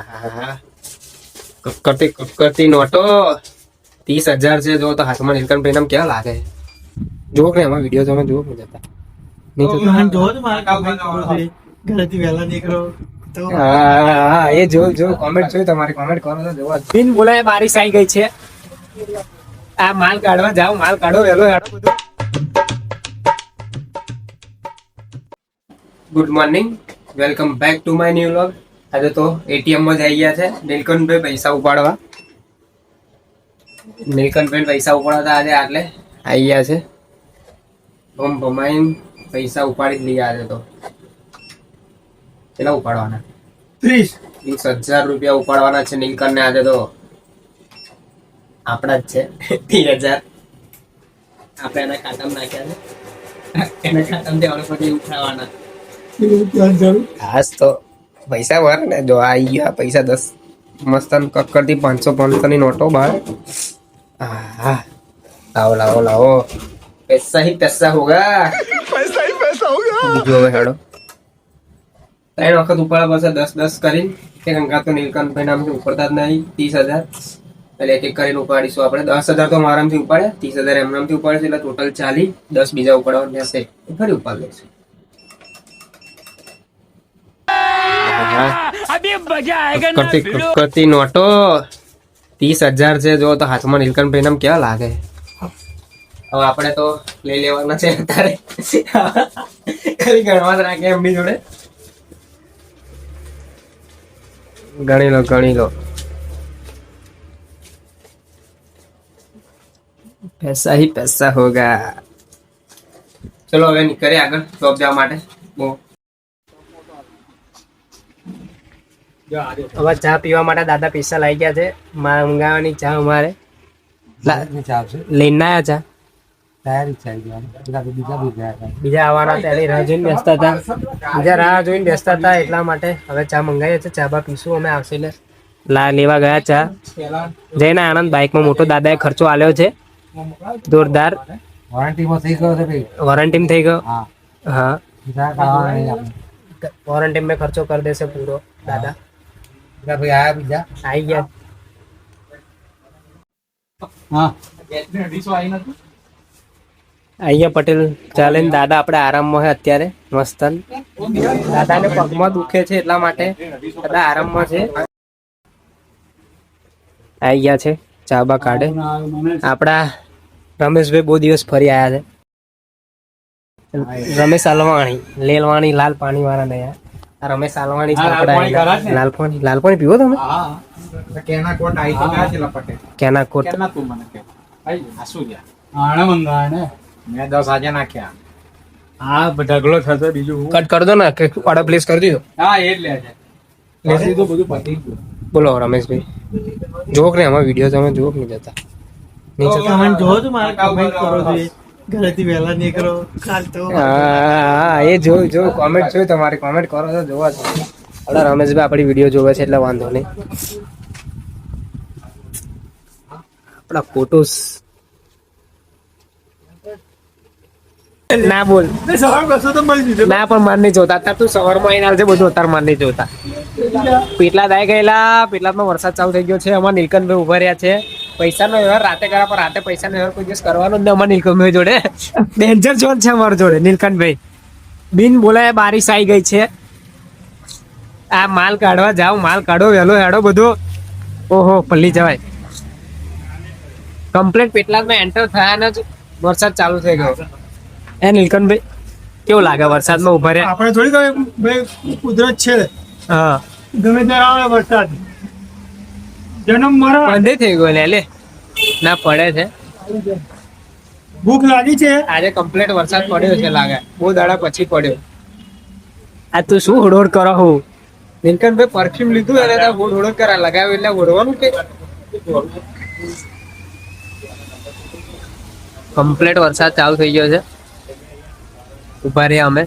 હા, કકડતી નોટો 30,000 છે. જો તો હાથમાં નીલકંઠ ભાઈ કેવા લાગે. જો કે એમાં વિડીયો તમે જુઓ કે જતા હા એ જો કોમેન્ટ જોઈ તમારી કોમેન્ટ કરો તો જોવા બિન બોલાય બારિશ આવી ગઈ છે. આ માલ કાઢવા જાવ, માલ કાઢો વેલો હેડો બધું. Good morning, welcome back to my new vlog. આજે તો એટીએમ માં જ આવી ગયા છે નીલકંઠભાઈ પૈસા ઉપાડવા. નીલકંઠભાઈ પૈસા ઉપાડવા આજે આટલે આવી ગયા છે. ઓમ ભમાઈને પૈસા ઉપાડી જ લઈએ આજે તો. કેટલા ઉપાડવાના? 30,000 રૂપિયા ઉપાડવાના છે નીલકંઠ ને આજે તો. આપણા જ છે 30,000. આપણે એના ખાતામાં નાખ્યા છે. એના ખાતામાં દેવાનું પછી ઉઠાવવાના. ખાસ તો પૈસા ભર ને જો આવી ગયા પૈસા 10 મસ્ત કકડતી 500 ની નોટો બહાર. હા લાવો લાવો લાવો, પૈસા ही पैसा होगा, पैसा ही पैसा होगा. બીજો હવે હેડો 3 વખત ઉપાડવા પડશે 10-10 કરીને. એક અંકા તો નીલકંઠભાઈ નામથી ઉપડતા જ નહીં 30,000. એટલે એક એક કરીને ઉપાડીશું આપણે. 10,000 તો મારામથી ઉપાડ્યા, 30,000 એમનામથી ઉપાડે એટલે ટોટલ 40. 10 બીજા ઉપાડવા રહેશે, ફરી ઉપાડી લઈશું. કકડતી નોટો 30,000 છે. જો તો હાથમાં નીલકંઠભાઈ નામ કેવા લાગે. હવે આપણે તો લઈ લેવાના છે અત્યારે. ખાલી ગણવા જ રાખે એમની જોડે. ગણી લો ગણી લો. પૈસા ही पैसा होगा. ચલો હવે નીકળે આગળ જોબ જવા માટે. હવે ચા પીવા માટે દાદા પૈસા લાવી ગયા છે. મંગાવવાની ચા અમારે લઈને આવ્યા ચા. બીજા આવવાના ત્યારે રાહ જોઈને બેસતા હતા. બીજા રાહ જોઈને બેસતા હતા એટલા માટે હવે ચા મંગાવીએ છીએ. ચા બા પીશું અમે આવશે એટલે લેવા ગયા ચા. જઈને આનંદ બાઇકમાં મોટો દાદાએ ખર્ચો આલ્યો છે જોરદાર. વોરંટી થઈ ગયો. હા वॉरंटी में खर्चो कर दे से पूरो दादा. भाई आया बीजा आई गया. हाँ અહીંયા પટેલ ચાલે ને દાદા આપણે આરામમાં છે અત્યારે મસ્ત. દાદાને પગમાં દુખે છે એટલા માટે દાદા આરામમાં છે. આવી ગયા છે ચાબા કાઢે. આપણા રમેશભાઈ બહુ દિવસ ફરી આવ્યા છે. રમેશ આલવાણી લેલવાણી લાલ પાણી વાળા નહીં. રમેશ આલવાણી લાલ પાણી પીવો તમે? કેના કોટ ઢગલો થતો બીજું કટ કર દો ને ઓર્ડર પ્લેસ કરી દીધો. હા એ જ લે બોલો રમેશભાઈ. જોક ને આમાં વિડીયો તમે જોક નહીં જતા ઘરેથી વહેલા નીકળો કાલ તો. હા એ જો કોમેન્ટ જોઈ તમારી કોમેન્ટ કરો તો જોવા છો. આપડા રમેશભાઈ આપણી વિડીયો જોવે છે એટલે વાંધો નહીં. આપડા ફોટોસ ના બોલ ના પણ માર નહીં જોતા. અત્યારે તું સવારમાં આવીને આવજે બધું. અત્યારે માર નહીં જોતા. પેટલાદ આવી ગયેલા. પેટલાદમાં વરસાદ ચાલુ થઈ ગયો છે. અમારા નીલકંઠભાઈ ઉભા રહ્યા છે. પૈસાનો વ્યવહાર રાતે કર્યા પણ રાતે પૈસાનો વ્યવહાર કોઈ દિવસ કરવાનો જ નહીં અમારા નીલકંઠભાઈ જોડે. ડેન્જર ઝોન છે અમારા જોડે નીલકંઠભાઈ. બિન બોલાય બારિશ આવી ગઈ છે. આ માલ કાઢવા જાવ, માલ કાઢો વેલો હેડો બધું. ઓહો પલ્લી જવાય. કમ્પ્લેટ પેટલાદમાં એન્ટર થયા જ વરસાદ ચાલુ થઈ ગયો. એ નીલકંઠભાઈ કેવું લાગે વરસાદમાં ઉભા રહ્યા? આપણે થોડી કુદરત છે. હા ગમે ત્યારે આવે વરસાદ. જન્મ મરા બંધ થઈ ગયો લે ના પડે છે. ભૂખ લાગી છે. આજે કમ્પ્લીટ વરસાદ પડ્યો છે લાગે. બહુ દાડા પછી પડ્યો. આ તું શું હોડોડ કરો હું? નીલકંઠભાઈ પરફ્યુમ લીધું એટલે હોડોડ કરા લગાવ્યું એટલે હોડવાનું કે કમ્પ્લીટ વરસાદ ચાલુ થઈ ગયો છે. ઉભા રહ્યા અમે.